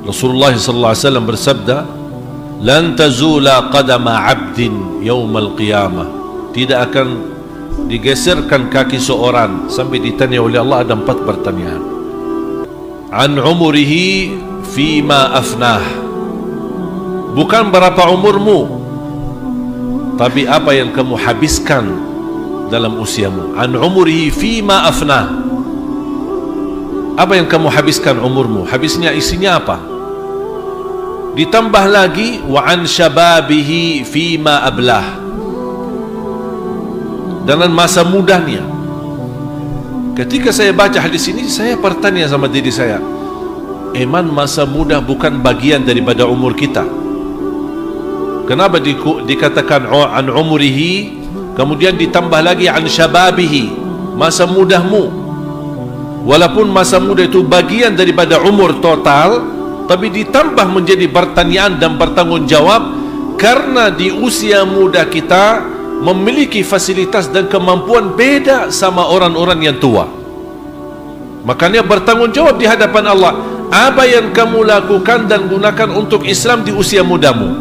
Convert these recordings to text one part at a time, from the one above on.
Rasulullah sallallahu alaihi wasallam bersabda, "Lan tazula qadama 'abdin yaumal qiyamah." Tidak akan digeserkan kaki seorang sampai ditanya oleh Allah. Ada 4 pertanyaan. An umurihi fima afnah. Bukan berapa umurmu, tapi apa yang kamu habiskan dalam usiamu. An umurihi fima afnah. Apa yang kamu habiskan umurmu? Habisnya isinya apa? Ditambah lagi wa an syababihi fima ablah. Dalam masa mudanya. Ketika saya baca hadis ini, saya bertanya sama diri saya, eman masa muda bukan bagian daripada umur kita? Kenapa dikatakan an umurihi, kemudian ditambah lagi an syababihi, masa mudahmu? Walaupun masa muda itu bagian daripada umur total, tapi ditambah menjadi pertanyaan dan bertanggungjawab, karena di usia muda kita memiliki fasilitas dan kemampuan beda sama orang-orang yang tua. Makanya bertanggungjawab di hadapan Allah, apa yang kamu lakukan dan gunakan untuk Islam di usia mudamu.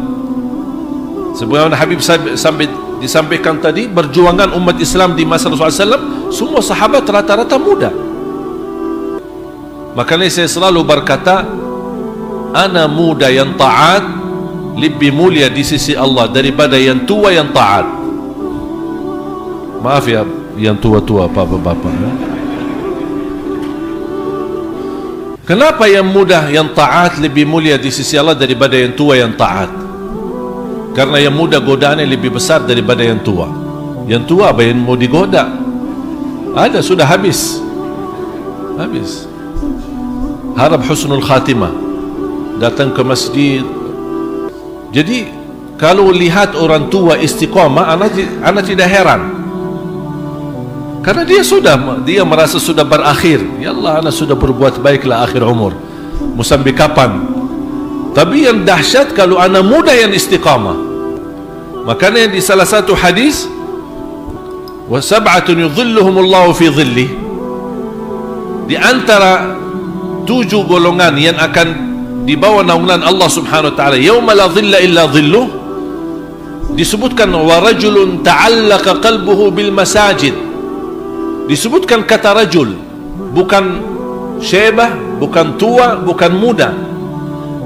Sebagaimana Habib sampai disampaikan tadi, perjuangan umat Islam di masa Rasulullah SAW, semua sahabat rata-rata muda. Makanya saya selalu berkata, ana muda yang taat lebih mulia di sisi Allah daripada yang tua yang taat. Maaf ya, yang tua-tua, bapak-bapak. Kenapa yang muda yang taat lebih mulia di sisi Allah daripada yang tua yang taat? Karena yang muda godaannya lebih besar daripada yang tua. Yang tua apa yang mau digoda? Ada, sudah habis. Habis. Harap husnul khatimah, datang ke masjid. Jadi kalau lihat orang tua istiqamah, anak tidak heran. Karena dia merasa sudah berakhir. Ya Allah, anak sudah berbuat baiklah akhir umur. Mau sampai kapan? Tapi yang dahsyat kalau anak muda yang istiqamah. Makanya di salah satu hadis, wa sab'atun yudhilluhumullahu fi dhillih, di antara 7 golongan yang akan dibawa naungan Allah Subhanahu wa taala yauma la dhilla illa dhilluh, disebutkan wa rajulun ta'allaqa qalbuhu bil masajid. Disebutkan kata rajul, bukan syebah, bukan tua, bukan muda.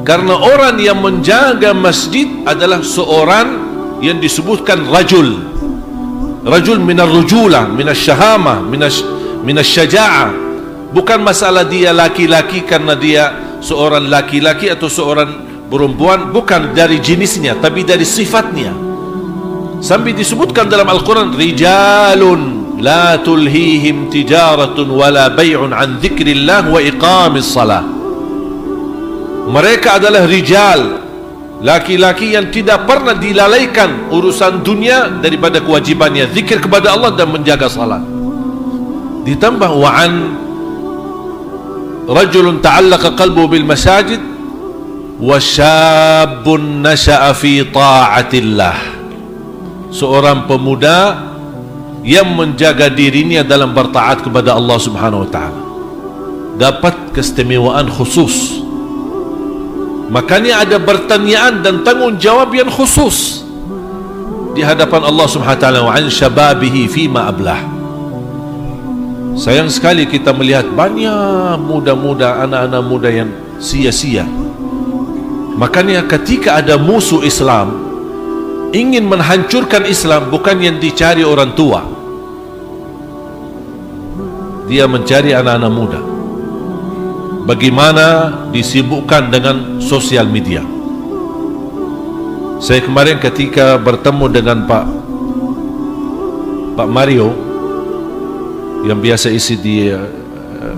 Karena orang yang menjaga masjid adalah seorang yang disebutkan rajul. Rajul minar rujula, minas syahama, minas syaja'ah. Bukan masalah dia laki-laki karena dia seorang laki-laki atau seorang perempuan, bukan dari jenisnya, tapi dari sifatnya. Sampai disebutkan dalam Al-Quran, rijalun la tulhihim tijaratun wala bay'un an dzikrillah wa iqamis salah. Mereka adalah rijal, laki-laki yang tidak pernah dilalaikan urusan dunia daripada kewajibannya, zikir kepada Allah dan menjaga salat. Ditambah wa an rajulun ta'allaqa qalbuhu bil masajid wa syabun nasha'a fi ta'atillah. Seorang pemuda yang menjaga dirinya dalam bertaat kepada Allah Subhanahu wa taala dapat keistimewaan khusus. Makanya ada pertanyaan dan tanggungjawab yang khusus di hadapan Allah Subhanahu wa taala, wa an syababihi fima ablah. Sayang sekali kita melihat banyak muda-muda, anak-anak muda yang sia-sia. Makanya ketika ada musuh Islam ingin menghancurkan Islam, bukan yang dicari orang tua, dia mencari anak-anak muda. Bagaimana disibukkan dengan sosial media. Saya kemarin ketika bertemu dengan Pak Mario yang biasa isi di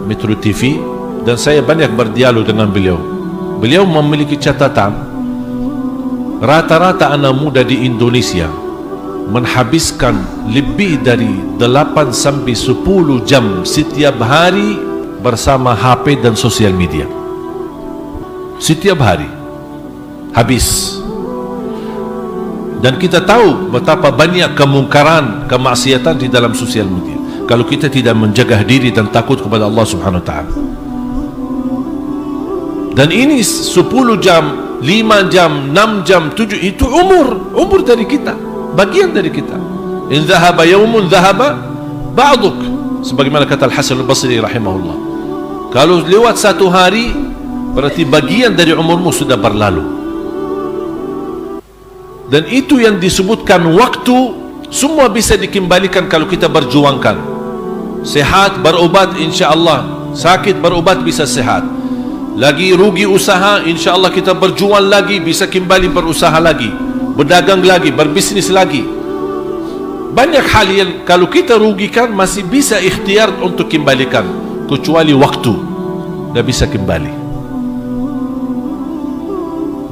Metro TV, dan saya banyak berdialog dengan beliau. Beliau memiliki catatan, rata-rata anak muda di Indonesia menghabiskan lebih dari 8 sampai 10 jam setiap hari bersama HP dan sosial media. Setiap hari habis. Dan kita tahu betapa banyak kemungkaran, kemaksiatan di dalam sosial media kalau kita tidak menjaga diri dan takut kepada Allah Subhanahu wa taala. Dan ini 10 jam, 5 jam, 6 jam, 7, itu umur dari kita, bagian dari kita. In dhahaba yawmun dhahaba ba'duk, sebagaimana kata Al-Hasan Al-Basri rahimahullah. Kalau lewat satu hari, berarti bagian dari umurmu sudah berlalu. Dan itu yang disebutkan waktu, semua bisa dikembalikan kalau kita berjuangkan. Sehat berobat insya-Allah, sakit berobat bisa sehat. Lagi rugi usaha, insya-Allah kita berjuang lagi, bisa kembali berusaha lagi, berdagang lagi, berbisnis lagi. Banyak hal yang kalau kita rugikan masih bisa ikhtiar untuk kembalikan, kecuali waktu, dah bisa kembali.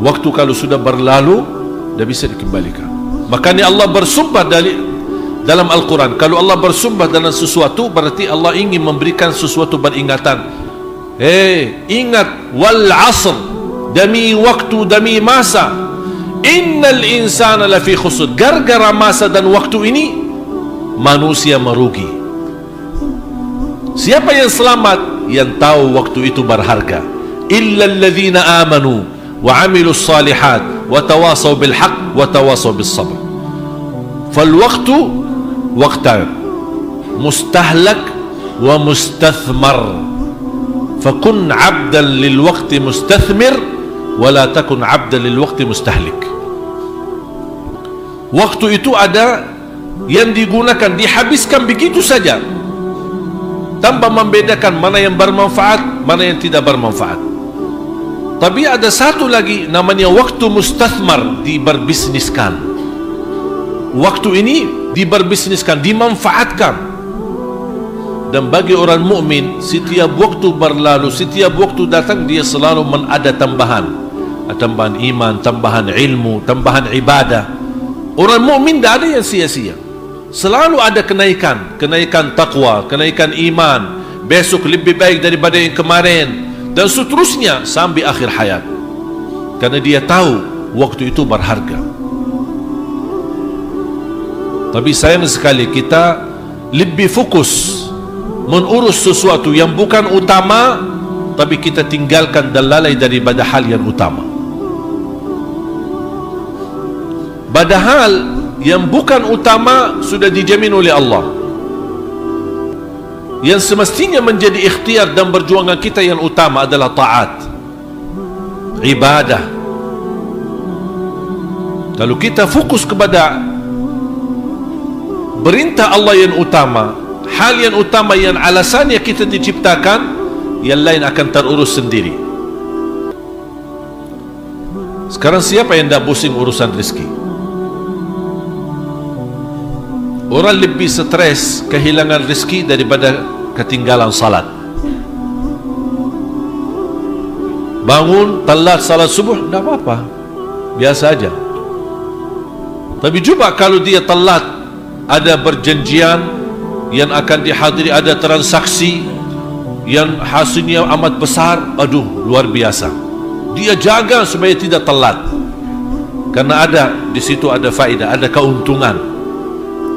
Waktu kalau sudah berlalu, dah bisa dikembalikan. Makanya Allah bersumpah dalam Al-Quran. Kalau Allah bersumpah dalam sesuatu, berarti Allah ingin memberikan sesuatu beringatan. Ingat, wal asr, demi waktu, demi masa, innal insana lafi khusr. Gara-gara masa dan waktu ini, manusia merugi. Siapa yang selamat? Yang tahu waktu itu berharga. Illa alladhina amanu wa amilus salihat wa tawasaw bil haqq wa tawasaw bis sabr. Fal waqtu waqtan mustahlak wa mustathmar. Fakun 'abdan lil waqti mustathmir wa la takun 'abdan lil waqti mustahlik. Waktu itu ada yang digunakan, dihabiskan begitu saja, tanpa membedakan mana yang bermanfaat, mana yang tidak bermanfaat. Tapi ada satu lagi namanya waktu mustathmar, diberbisniskan. Waktu ini diberbisniskan, dimanfaatkan. Dan bagi orang mukmin, setiap waktu berlalu, setiap waktu datang, dia selalu ada tambahan iman, tambahan ilmu, tambahan ibadah. Orang mukmin tidak ada yang sia-sia, selalu ada kenaikan takwa, kenaikan iman, besok lebih baik daripada yang kemarin, dan seterusnya sampai akhir hayat. Karena dia tahu waktu itu berharga. Tapi sayang sekali kita lebih fokus mengurus sesuatu yang bukan utama, tapi kita tinggalkan dan lalai daripada hal yang utama. Padahal yang bukan utama sudah dijamin oleh Allah. Yang semestinya menjadi ikhtiar dan perjuangan kita yang utama adalah taat, ibadah. Kalau kita fokus kepada perintah Allah yang utama, hal yang utama yang alasannya kita diciptakan, yang lain akan terurus sendiri. Sekarang siapa yang tidak pusing urusan rezeki? Orang lebih stres kehilangan rezeki daripada ketinggalan salat. Bangun telat salat subuh, tidak apa-apa, biasa aja. Tapi coba kalau dia telat, ada perjanjian yang akan dihadiri, ada transaksi yang hasilnya amat besar, aduh luar biasa, dia jaga supaya tidak telat, karena ada di situ ada faedah, ada keuntungan,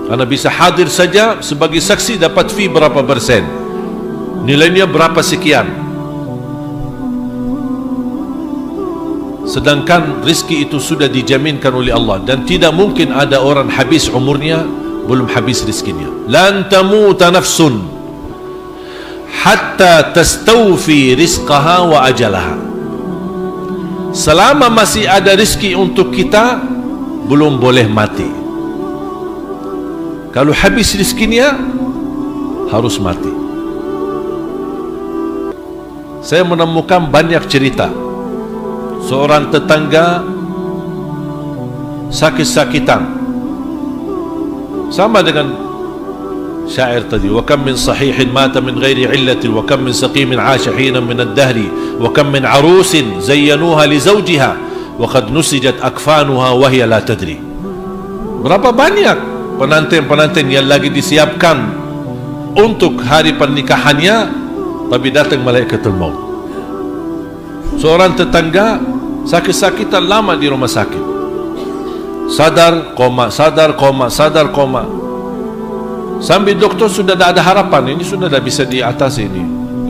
karena bisa hadir saja sebagai saksi, dapat fee berapa persen, nilainya berapa sekian. Sedangkan rezeki itu sudah dijaminkan oleh Allah, dan tidak mungkin ada orang habis umurnya belum habis rezekinya. Lan tamuta nafsun hatta tastawfi rizqaha wa ajalaha. Selama masih ada rezeki untuk kita, belum boleh mati. Kalau habis rezekinya, harus mati. Saya menemukan banyak cerita. Seorang tetangga sakit-sakitan, sama dengan syair tadi, wa kam min sahihin mata min ghairi illatin wa kam min saqimin 'asha hina min ad-dahri wa kam min 'arusin zayyanuha li zawjiha wa qad nusijat akfanuha wa hiya la tadri. Berapa banyak penantin-penantin yang lagi disiapkan untuk hari pernikahannya, tapi datang malaikatul maut. Seorang tetangga sakit-sakitan lama di rumah sakit, sadar koma, sampai doktor sudah tidak ada harapan, ini sudah tidak bisa diatasi,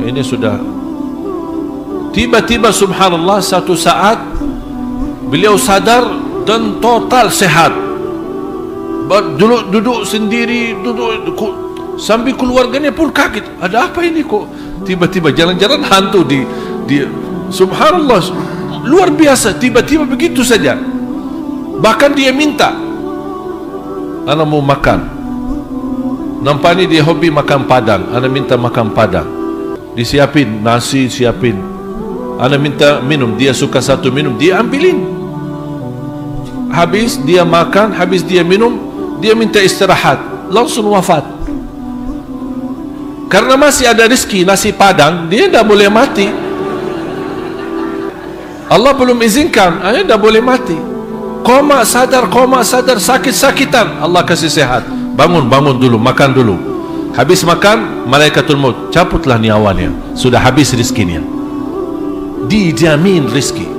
ini sudah Tiba-tiba subhanallah satu saat beliau sadar dan total sehat. Duduk sendiri, sambil keluarganya pun kaget. Ada apa ini kok? Tiba-tiba jalan-jalan hantu di subhanallah, luar biasa. Tiba-tiba begitu saja. Bahkan dia minta, ana mau makan. Nampaknya dia hobi makan padang. Ana minta makan padang. Disiapin nasi, siapin. Ana minta minum. Dia suka satu minum, dia ambilin. Habis dia makan, habis dia minum, dia minta istirahat. Langsung wafat. Karena masih ada rezeki nasi padang, dia tidak boleh mati. Allah belum izinkan, dia tidak boleh mati. Koma sadar, sakit-sakitan, Allah kasih sehat. Bangun dulu, makan dulu. Habis makan, malaikatul maut cabutlah nyawanya. Sudah habis rezekinya. Dijamin rezeki.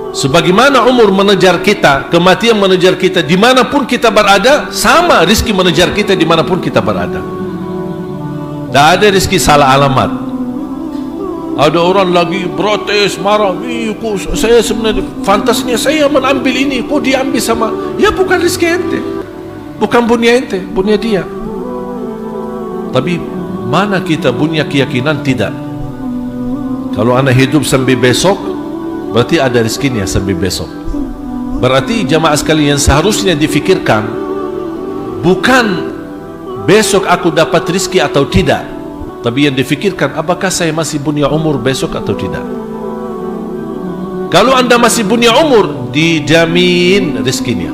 Sebagaimana umur mengejar kita, kematian mengejar kita, dimanapun kita berada, sama rezeki mengejar kita dimanapun kita berada. Tak ada rezeki salah alamat. Ada orang lagi protes, marah, kok saya sebenarnya fantasnya saya mengambil ini, kok diambil sama, ya bukan rezeki ente, bukan punya ente, punya dia. Tapi mana kita punya keyakinan tidak? Kalau anak hidup sampai besok, berarti ada rezekinya sampai besok. Berarti jamaah sekalian seharusnya difikirkan bukan besok aku dapat rezeki atau tidak, tapi yang difikirkan apakah saya masih punya umur besok atau tidak. Kalau anda masih punya umur, dijamin rezekinya.